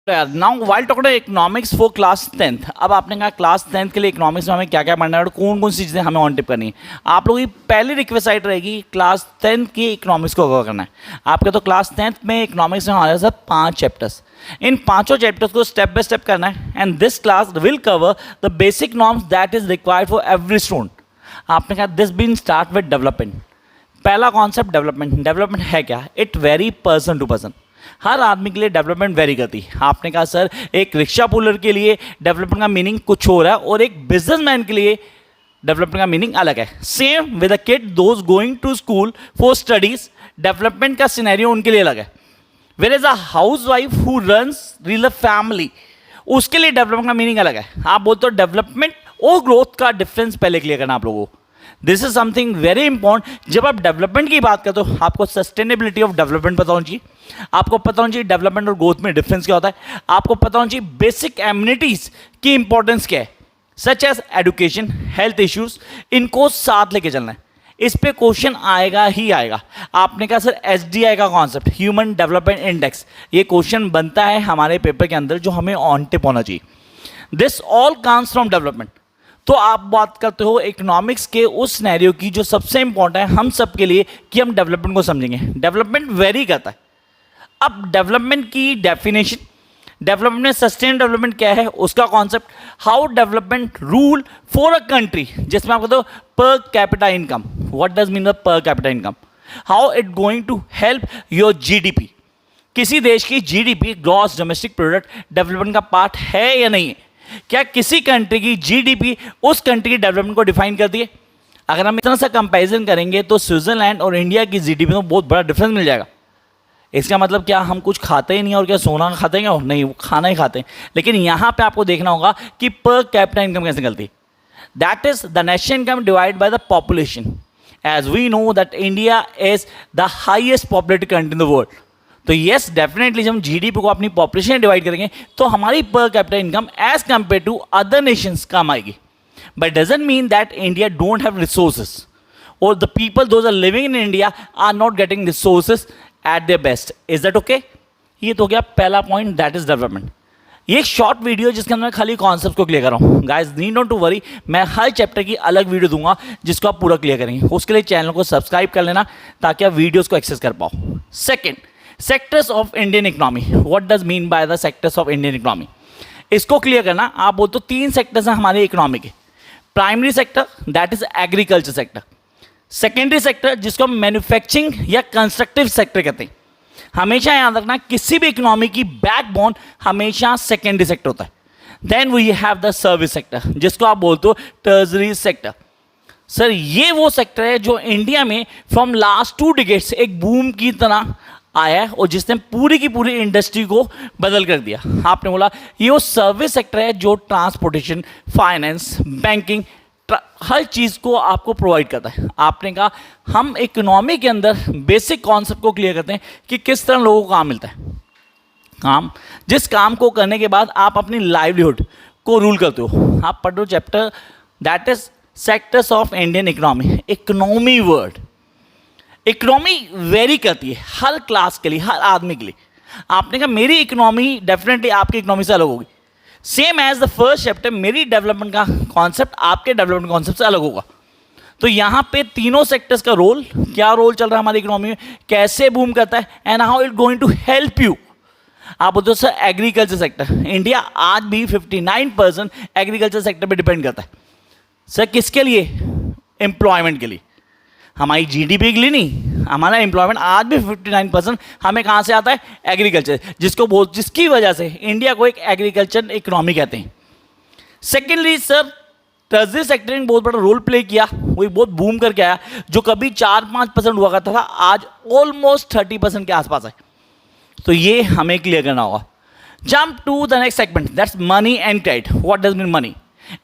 Now while talking economics for class 10th। अब आपने कहा क्लास 10th के लिए इकोनॉमिक्स में हमें क्या क्या पढ़ना है और कौन कौन सी चीज़ें हमें ऑन टिप करनी है। आप लोगों की पहली रिक्वेस्ट साइट रहेगी क्लास 10th की इकोनॉमिक्स को कवर करना है। आपके तो क्लास 10th में इकोनॉमिक्स में हमारे साथ 5 चैप्टर्स, इन पांचों चैप्टर्स को स्टेप बाय स्टेप करना है and this class will cover the basic norms that is required for every student. आपने कहा this been start with development. पहला कॉन्सेप्ट डेवलपमेंट है क्या? It vary person to person. हर आदमी के लिए डेवलपमेंट वेरी करती है। आपने कहा सर एक रिक्शा पुलर के लिए डेवलपमेंट का मीनिंग कुछ हो रहा है और एक बिजनेसमैन के लिए डेवलपमेंट का मीनिंग अलग है। Same with a kid those going to school for studies, development का सिनेरियो उनके लिए अलग है। Where is a housewife who runs real family, उसके लिए डेवलपमेंट का मीनिंग अलग है। आप बोलते हो डेवलपमेंट और ग्रोथ का डिफरेंस पहले क्लियर करना आप लोगों को। This is something very important. जब आप डेवलपमेंट की बात करते हो आपको सस्टेनेबिलिटी ऑफ डेवलपमेंट पता होना चाहिए, आपको पता होना चाहिए डेवलपमेंट और ग्रोथ में डिफरेंस क्या होता है, आपको पता होना चाहिए बेसिक एमिनिटीज की इंपॉर्टेंस क्या है, such as education, health issues, इनको साथ लेके चलना है। इस पे क्वेश्चन आएगा ही आएगा। आपने कहा सर एसडीआई का कॉन्सेप्ट, ह्यूमन डेवलपमेंट इंडेक्स, ये क्वेश्चन बनता है हमारे पेपर के अंदर जो हमें ऑन टिप होना चाहिए। This all comes from development. तो आप बात करते हो इकोनॉमिक्स के उस सिनेरियो की जो सबसे इंपॉर्टेंट है हम सब के लिए कि हम डेवलपमेंट को समझेंगे। डेवलपमेंट वेरी करता है। अब डेवलपमेंट की डेफिनेशन, डेवलपमेंट में सस्टेन डेवलपमेंट क्या है उसका concept, how development rule for a country, जिसमें आप कहते हो per capita income, what does mean per capita income, how it going to help your GDP. किसी देश की GDP gross domestic product development का पार्ट है या नहीं है? क्या किसी कंट्री की जीडीपी उस कंट्री की डेवलपमेंट को डिफाइन करती है? अगर हम इतना सा कंपैरिजन करेंगे तो स्विट्जरलैंड और इंडिया की जीडीपी में बहुत बड़ा डिफरेंस मिल जाएगा। इसका मतलब क्या हम कुछ खाते ही नहीं और क्या सोना खाते हैं? नहीं, वो खाना ही खाते हैं। लेकिन यहाँ पे आपको देखना होगा कि पर कैपिटा इनकम कैसे निकलती है। That is the national income divide by the population. As we know that India is the highest populated country in the world. तो येस डेफिनेटली जब हम जीडीपी को अपनी पॉपुलेशन डिवाइड करेंगे तो हमारी per capita income as compare to other nations कम आएगी। But doesn't mean that India don't have resources और the people those are living in India are not getting resources at their best. Is that okay? ये तो हो गया पहला point, that is development. ये एक शॉर्ट वीडियो जिसके अंदर मैं खाली कॉन्सेप्ट को क्लियर कर रहा हूँ। Guys need not to worry, मैं हर चैप्टर की अलग वीडियो दूंगा जिसको आप पूरा क्लियर करेंगे। उसके लिए चैनल को सब्सक्राइब कर लेना ताकि आप वीडियोज़ को एक्सेस कर पाओ। Second, sectors of Indian economy. What does mean by the sectors of Indian economy, इसको क्लियर करना। आप बोल तो 3 सेक्टर्स हैं हमारे इकोनॉमी के। Primary sector that is agriculture sector, secondary sector जिसको हम मैन्युफैक्चरिंग या कंस्ट्रक्टिव सेक्टर कहते हैं। हमेशा याद रखना किसी भी इकोनॉमी की बैकबोन हमेशा सेकेंडरी सेक्टर होता है। Then we have the service sector जिसको आप बोलते हो टर्शरी सेक्टर। सर ये वो सेक्टर है जो इंडिया में फ्रॉम लास्ट 2 डिकेड्स एक बूम की तरह आया है और जिसने पूरी की पूरी इंडस्ट्री को बदल कर दिया। आपने बोला ये वो सर्विस सेक्टर है जो ट्रांसपोर्टेशन, फाइनेंस, बैंकिंग, हर चीज़ को आपको प्रोवाइड करता है। आपने कहा हम इकोनॉमी के अंदर बेसिक कॉन्सेप्ट को क्लियर करते हैं कि किस तरह लोगों को काम मिलता है। काम, जिस काम को करने के बाद आप अपनी लाइवलीहुड को रूल करते हो। आप पढ़ो chapter that is sectors of Indian economy. Economy word, economy very करती है हर क्लास के लिए, हर आदमी के लिए। आपने कहा मेरी इकोनॉमी डेफिनेटली आपकी इकोनॉमी से अलग होगी। Same as the first chapter मेरी डेवलपमेंट का कॉन्सेप्ट आपके डेवलपमेंट कॉन्सेप्ट से अलग होगा। तो यहाँ पे तीनों सेक्टर्स का रोल, क्या रोल चल रहा है हमारी इकोनॉमी में, कैसे बूम करता है and how it going to help you. आप बोलते हो सर एग्रीकल्चर सेक्टर, इंडिया आज भी 59% एग्रीकल्चर सेक्टर पे डिपेंड करता है। सर किसके लिए? एम्प्लॉयमेंट के लिए, हमारी जीडीपी के लिए नहीं। हमारा एम्प्लॉयमेंट आज भी 59% हमें कहाँ से आता है? एग्रीकल्चर, जिसकी वजह से इंडिया को एक एग्रीकल्चर इकोनॉमी कहते हैं। सेकेंडली सर टर्शरी सेक्टर ने बहुत बड़ा रोल प्ले किया, वही बहुत बूम करके आया। जो कभी 4-5% हुआ करता था आज ऑलमोस्ट 30% के आसपास है। तो ये हमें क्लियर करना होगा। Jump to the next segment that's money and credit. What does mean money?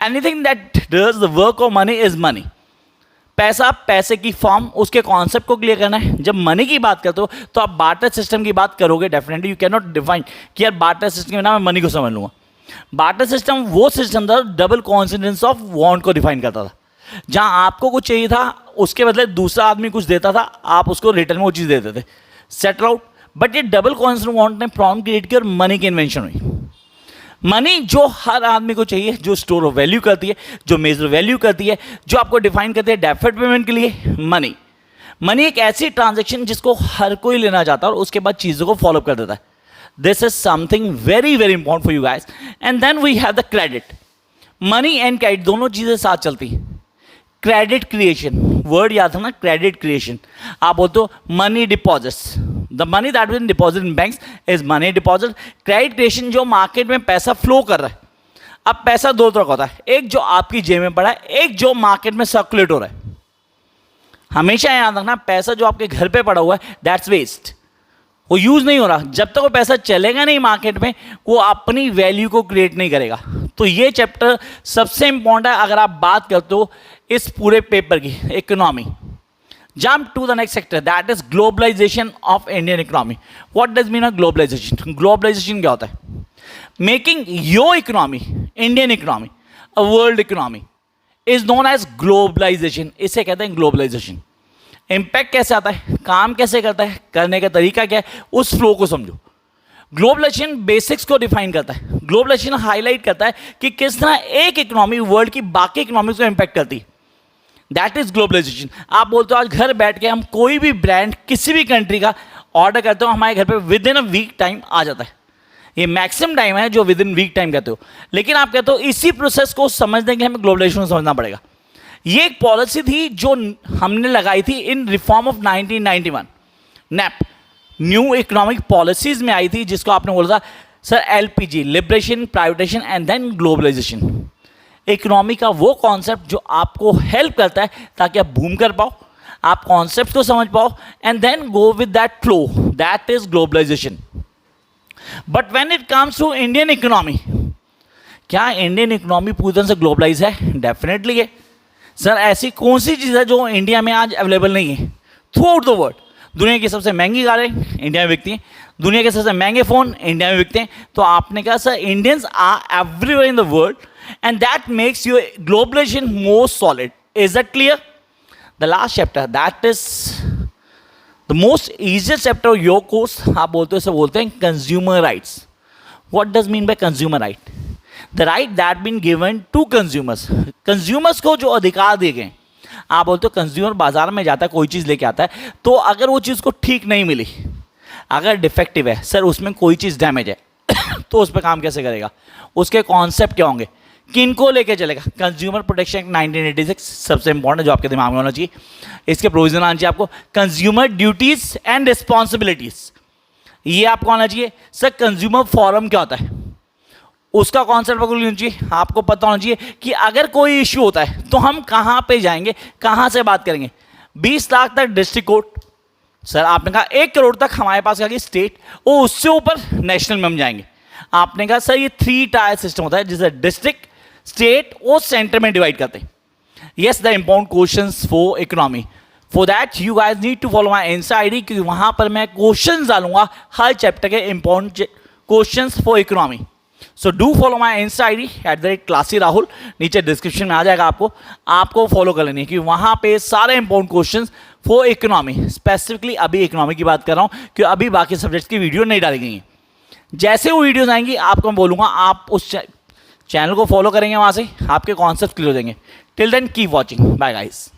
Anything that does the work of money is money. पैसा, पैसे की फॉर्म, उसके कॉन्सेप्ट को क्लियर करना है। जब मनी की बात करते हो तो आप बार्टर सिस्टम की बात करोगे definitely. You can not define कि यार बार्टर सिस्टम के बिना मैं मनी को समझ लूँगा। बार्टर सिस्टम वो सिस्टम था डबल कॉन्सिडेंस ऑफ वांट को डिफाइन करता था, जहाँ आपको कुछ चाहिए था उसके बदले दूसरा आदमी कुछ देता था, आप उसको रिटर्न में वो चीज़ देते थे। Settle out. बट ये डबल कॉन्सिडेंस वांट ने प्रॉब्लम क्रिएट की और मनी की इन्वेंशन हुई। मनी जो हर आदमी को चाहिए, जो स्टोर ऑफ वैल्यू करती है, जो मेजर वैल्यू करती है, जो आपको डिफाइन करती है डेफर्ड पेमेंट के लिए मनी। मनी एक ऐसी ट्रांजैक्शन जिसको हर कोई लेना चाहता है और उसके बाद चीज़ों को फॉलो कर देता है। This is something very very important for you guys. And then we have the credit. Money and credit दोनों चीज़ें साथ चलती हैं। क्रेडिट क्रिएशन, वर्ड याद है ना, क्रेडिट क्रिएशन। आप बोलते हो money deposits, the money that will deposit in banks is money deposit. Credit creation जो मार्केट में पैसा फ्लो कर रहा है। अब पैसा दो तरह का होता है, एक जो आपकी जेब में पड़ा है, एक जो मार्केट में सर्कुलेट हो रहा है। हमेशा याद रखना, पैसा जो आपके घर पे पड़ा हुआ है दैट्स वेस्ट, वो यूज नहीं हो रहा। जब तक वो पैसा चलेगा नहीं मार्केट में, वो अपनी वैल्यू को क्रिएट नहीं करेगा। तो ये चैप्टर सबसे इंपॉर्टेंट है अगर आप बात करते हो इस पूरे पेपर की, economy. Jump to the next sector that is globalisation of Indian economy. What does mean globalisation? Globalisation क्या होता है? Making your economy, Indian economy, a world economy is known as globalisation. इसे कहते हैं ग्लोबलाइजेशन। इम्पैक्ट कैसे आता है, काम कैसे करता है, करने का तरीका क्या है, उस फ्लो को समझो। ग्लोबलाइजेशन बेसिक्स को डिफाइन करता है। ग्लोबलाइजेशन हाईलाइट करता है कि किस तरह एक इकोनॉमी वर्ल्ड की बाकी इकोनॉमी को इम्पैक्ट करती है। That is globalisation. आप बोलते हो आज घर बैठ के हम कोई भी ब्रांड किसी भी कंट्री का ऑर्डर करते हो, हमारे घर पे within a week time आ जाता है। ये मैक्सिमम टाइम है जो विद इन वीक टाइम कहते हो। लेकिन आप कहते हो इसी प्रोसेस को समझने के लिए हमें ग्लोबलाइजेशन समझना पड़ेगा। ये एक पॉलिसी थी जो हमने लगाई थी in reform of 1991, NEP, new economic policies में आई थी, जिसको आपने बोला था sir LPG, liberation, privatisation and then globalisation. Economy का वो कॉन्सेप्ट जो आपको हेल्प करता है ताकि आप बूम कर पाओ, आप कॉन्सेप्ट को समझ पाओ and then go with that flow, that is globalisation. But when it comes to Indian economy, क्या इंडियन इकोनॉमी पूरी तरह से ग्लोबलाइज है? डेफिनेटली है सर। ऐसी कौन सी चीज़ है जो इंडिया में आज अवेलेबल नहीं है? थ्रू आउट द वर्ल्ड दुनिया की सबसे महंगी कारें इंडिया में बिकती हैं, दुनिया के सबसे महंगे फ़ोन इंडिया में बिकते हैं। तो आपने कहा sir Indians are everywhere in the world and that makes your globalisation more solid. Is that clear? The last chapter that is the most easiest chapter of your course, आप बोलते हो इसे बोलते हैं consumer rights. What does mean by consumer right? The right that been given to consumers. Consumers को जो अधिकार दिए गए। आप बोलते हो कंज्यूमर बाजार में जाता है, कोई चीज़ लेके आता है, तो अगर वो चीज़ को ठीक नहीं मिली, अगर डिफेक्टिव है सर, उसमें कोई चीज़ डैमेज है तो उस पर काम कैसे करेगा? उसके कॉन्सेप्ट क्या होंगे? किनको लेके चलेगा? कंज्यूमर प्रोटेक्शन एक्ट 1986 सबसे इंपॉर्टेंट जो आपके दिमाग में होना चाहिए। इसके प्रोविजन आना चाहिए आपको। कंज्यूमर ड्यूटीज एंड रिस्पॉन्सिबिलिटीज, ये आपको आना चाहिए। सर कंज्यूमर फोरम क्या होता है? उसका कॉन्सेप्ट आपको लेना चाहिए। आपको पता होना चाहिए कि अगर कोई इश्यू होता है तो हम कहाँ पे जाएंगे, कहाँ से बात करेंगे। 20 लाख तक डिस्ट्रिक्ट कोर्ट, सर आपने कहा 1 करोड़ तक हमारे पास क्या स्टेट, और उससे ऊपर नेशनल में हम जाएंगे। आपने कहा सर ये 3 टायर सिस्टम होता है जिसे डिस्ट्रिक्ट, स्टेट और सेंटर में डिवाइड करते हैं। Yes, the important questions for economy. For that you guys need to follow my insta ID, क्योंकि वहाँ पर मैं क्वेश्चन डालूंगा हर चैप्टर के important questions for economy. So do follow my insta ID @classy Rahul, नीचे डिस्क्रिप्शन में आ जाएगा। आपको फॉलो कर लेनी है, क्योंकि वहाँ पे सारे important questions for economy, specifically अभी इकोनॉमी की बात कर रहा हूँ, क्योंकि अभी बाकी सब्जेक्ट्स की वीडियो नहीं डाली गई हैं। जैसे वो वीडियोस आएंगी आपको मैं बोलूँगा, आप उस चैनल को फॉलो करेंगे, वहाँ से आपके कॉन्सेप्ट क्लियर हो जाएंगे। Till then keep watching, bye guys.